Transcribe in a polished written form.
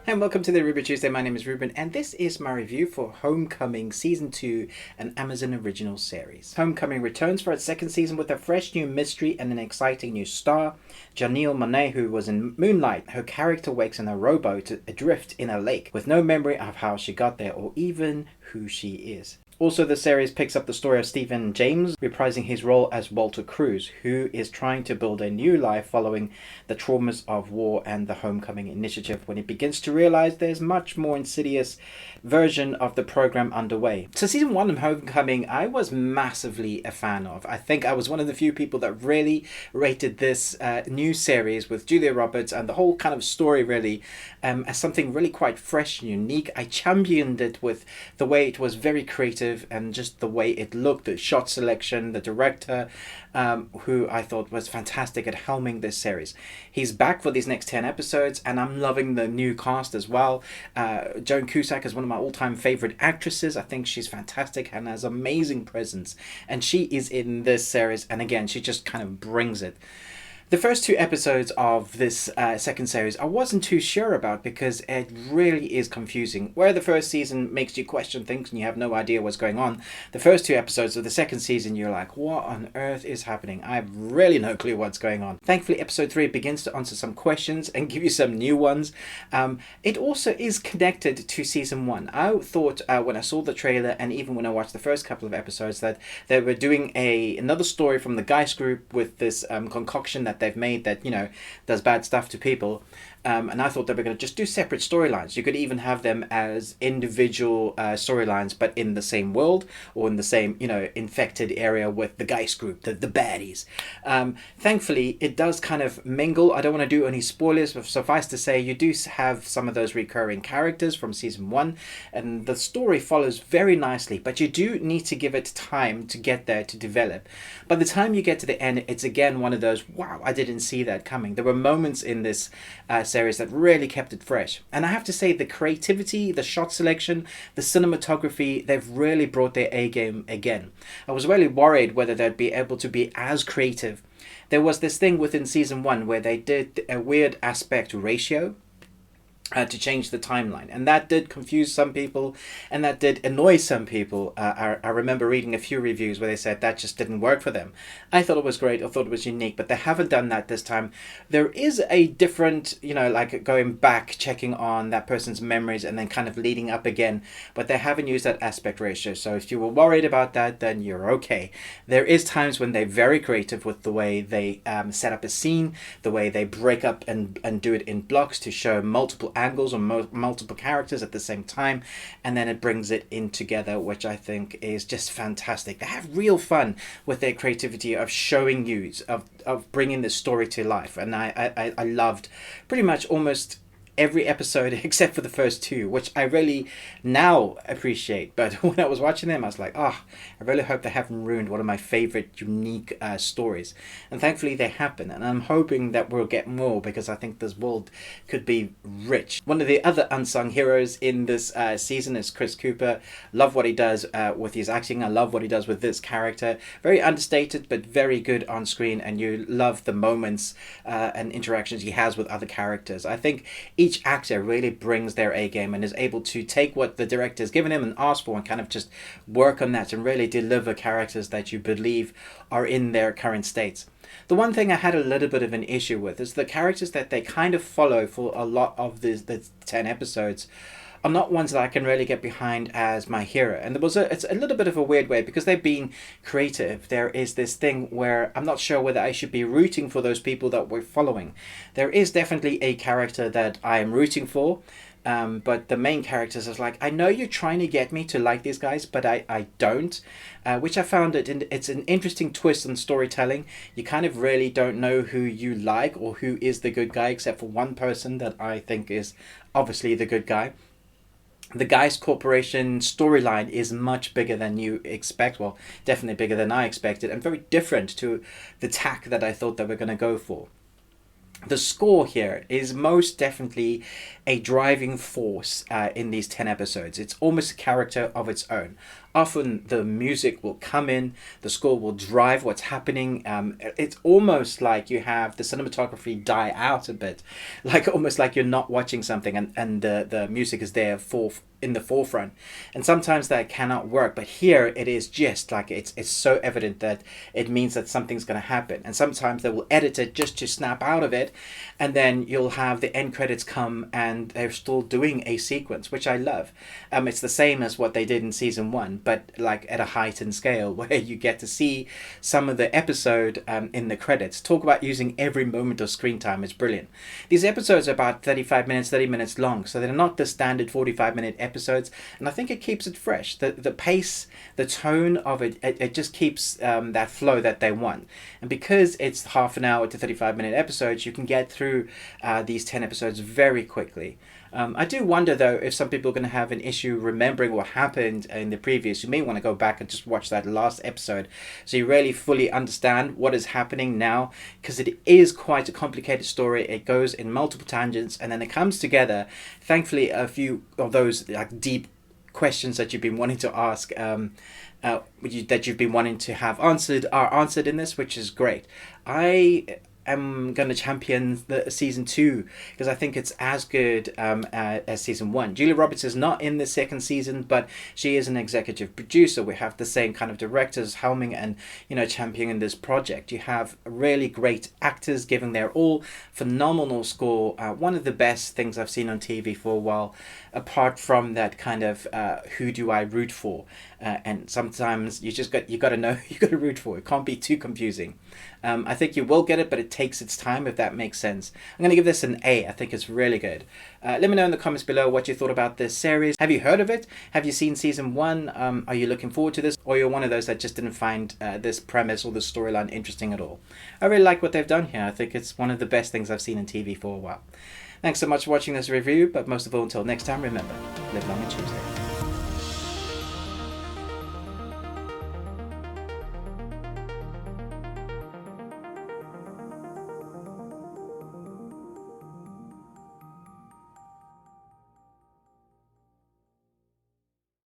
And welcome to the Ruby Tuesday. My name is Ruben, and this is my review for Homecoming Season 2, an Amazon original series. Homecoming returns for its second season with a fresh new mystery and an exciting new star. Janelle Monáe, who was in Moonlight, her character wakes in a rowboat adrift in a lake with no memory of how she got there or even who she is. Also, the series picks up the story of Stephen James, reprising his role as Walter Cruz, who is trying to build a new life following the traumas of war and the Homecoming Initiative when he begins to realize there's much more insidious version of the program underway. So season 1 of Homecoming, I was massively a fan of. I think I was one of the few people that really rated this new series with Julia Roberts and the whole kind of story really as something really quite fresh and unique. I championed it with the way it was very creative and just the way it looked, the shot selection, the director, who I thought was fantastic at helming this series. He's back for these next 10 episodes, and I'm loving the new cast as well. Joan Cusack is one of my all-time favorite actresses. I think she's fantastic and has amazing presence, and she is in this series, and again, she just kind of brings it. The first 2 episodes of this second series I wasn't too sure about because it really is confusing. Where the first season makes you question things and you have no idea what's going on, the first 2 episodes of the second season you're like, what on earth is happening? I have really no clue what's going on. Thankfully, episode 3 begins to answer some questions and give you some new ones. It also is connected to season 1. I thought when I saw the trailer and even when I watched the first couple of episodes that they were doing another story from the Geist Group with this concoction that they've made that, does bad stuff to people. And I thought they were going to just do separate storylines. You could even have them as individual storylines, but in the same world or in the same, infected area with the Geist Group, the baddies. Thankfully, it does kind of mingle. I don't want to do any spoilers, but suffice to say, you do have some of those recurring characters from season 1, and the story follows very nicely, but you do need to give it time to get there to develop. By the time you get to the end, it's again one of those, wow, I didn't see that coming. There were moments in this series that really kept it fresh. And I have to say the creativity, the shot selection, the cinematography, they've really brought their A game again. I was really worried whether they'd be able to be as creative. There was this thing within season 1 where they did a weird aspect ratio to change the timeline, and that did confuse some people and that did annoy some people. I remember reading a few reviews where they said that just didn't work for them. I thought it was great, I thought it was unique, but they haven't done that this time. There is a different, like going back, checking on that person's memories and then kind of leading up again, but they haven't used that aspect ratio. So if you were worried about that, then you're okay. There is times when they're very creative with the way they set up a scene, the way they break up and do it in blocks to show multiple angles or multiple characters at the same time, and then it brings it in together, which I think is just fantastic. They have real fun with their creativity of showing you, of bringing the story to life, and I loved pretty much almost every episode except for the first 2, which I really now appreciate. But when I was watching them, I was like, I really hope they haven't ruined one of my favorite unique stories. And thankfully they happen, and I'm hoping that we'll get more because I think this world could be rich. One of the other unsung heroes in this season is Chris Cooper. Love what he does with his acting. I love what he does with this character. Very understated but very good on screen, and you love the moments and interactions he has with other characters. I think each actor really brings their A game and is able to take what the director has given him and asked for and kind of just work on that and really deliver characters that you believe are in their current states. The one thing I had a little bit of an issue with is the characters that they kind of follow for a lot of the 10 episodes are not ones that I can really get behind as my hero. And it's a little bit of a weird way because they've been creative. There is this thing where I'm not sure whether I should be rooting for those people that we're following. There is definitely a character that I am rooting for, but the main characters is like, I know you're trying to get me to like these guys, but I don't, which I found it's an interesting twist on storytelling. You kind of really don't know who you like or who is the good guy, except for one person that I think is obviously the good guy. The Geist Corporation storyline is much bigger than you expect. Well, definitely bigger than I expected, and very different to the tack that I thought they were going to go for. The score here is most definitely a driving force in these 10 episodes. It's almost a character of its own. Often the music will come in, the score will drive what's happening. It's almost like you have the cinematography die out a bit, like almost like you're not watching something, and the music is there in the forefront. And sometimes that cannot work, but here it is just like it's so evident that it means that something's going to happen. And sometimes they will edit it just to snap out of it, and then you'll have the end credits come and they're still doing a sequence, which I love. It's the same as what they did in season 1, but like at a heightened scale, where you get to see some of the episode in the credits. Talk about using every moment of screen time. It's brilliant. These episodes are about 35 minutes, 30 minutes long, so they're not the standard 45-minute episodes, and I think it keeps it fresh. The pace, the tone of it just keeps that flow that they want. And because it's half an hour to 35-minute episodes, you can get through these 10 episodes very quickly. I do wonder, though, if some people are going to have an issue remembering what happened in the previous. You may want to go back and just watch that last episode so you really fully understand what is happening now, because it is quite a complicated story. It goes in multiple tangents and then it comes together. Thankfully, a few of those like deep questions that you've been wanting to ask, that you've been wanting to have answered, are answered in this, which is great. I'm going to champion the season 2 because I think it's as good as season 1. Julia Roberts is not in the second season, but she is an executive producer. We have the same kind of directors helming and championing this project. You have really great actors giving their all, phenomenal score. One of the best things I've seen on TV for a while, apart from that kind of who do I root for, and sometimes you got to know you got to root for. It can't be too confusing. I think you will get it, but it takes its time, if that makes sense. I'm going to give this an A. I think it's really good. Let me know in the comments below what you thought about this series. Have you heard of it? Have you seen season 1? Are you looking forward to this? Or you're one of those that just didn't find this premise or the storyline interesting at all? I really like what they've done here. I think it's one of the best things I've seen in TV for a while. Thanks so much for watching this review, but most of all, until next time, remember, live long and Tuesday.